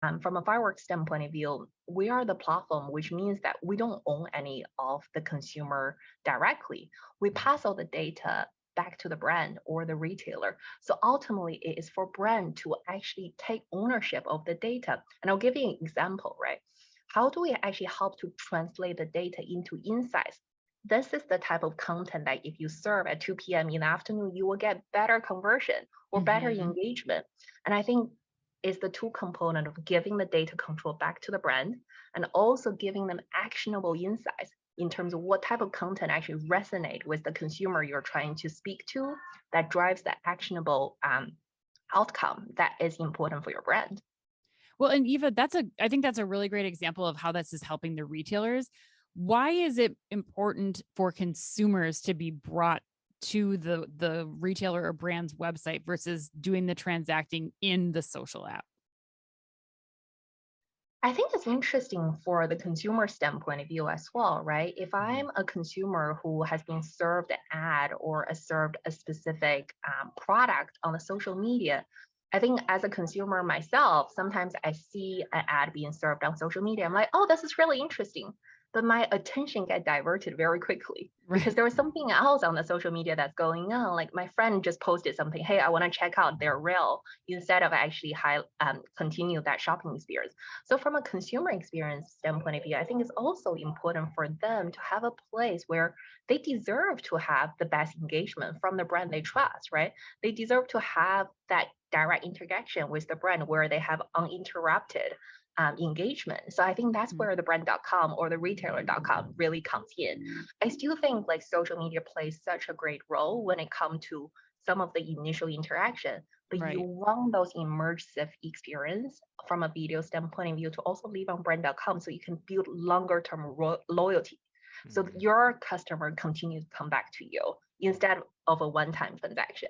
From a Firework standpoint of view, we are the platform, which means that we don't own any of the consumer directly. We pass all the data back to the brand or the retailer. So ultimately, it is for brand to actually take ownership of the data. And I'll give you an example, right? How do we actually help to translate the data into insights? This is the type of content that if you serve at 2 p.m. in the afternoon, you will get better conversion or better Hmm. engagement. And I think is the two component of giving the data control back to the brand and also giving them actionable insights in terms of what type of content actually resonate with the consumer you're trying to speak to that drives the actionable outcome that is important for your brand. Well, and Eva, I think that's a really great example of how this is helping the retailers. Why is it important for consumers to be brought to the retailer or brand's website versus doing the transacting in the social app? I think it's interesting for the consumer standpoint of view as well, right? If Mhm. I'm a consumer who has been served an ad or served a specific product on the social media, I think as a consumer myself, sometimes I see an ad being served on social media. I'm like, oh, this is really interesting. But my attention get diverted very quickly because Right. there was something else on the social media that's going on. Like my friend just posted something, hey, I want to check out their reel instead of actually continue that shopping experience. So from a consumer experience standpoint of view, I think it's also important for them to have a place where they deserve to have the best engagement from the brand they trust, right? They deserve to have that direct interaction with the brand where they have uninterrupted engagement. So I think that's Mhm. where the brand.com or the retailer.com really comes in. I still think like social media plays such a great role when it comes to some of the initial interaction, but you Right. want those immersive experience from a video standpoint of view to also live on brand.com so you can build longer term loyalty. So that Mhm. your customer continue to come back to you instead of a one time transaction.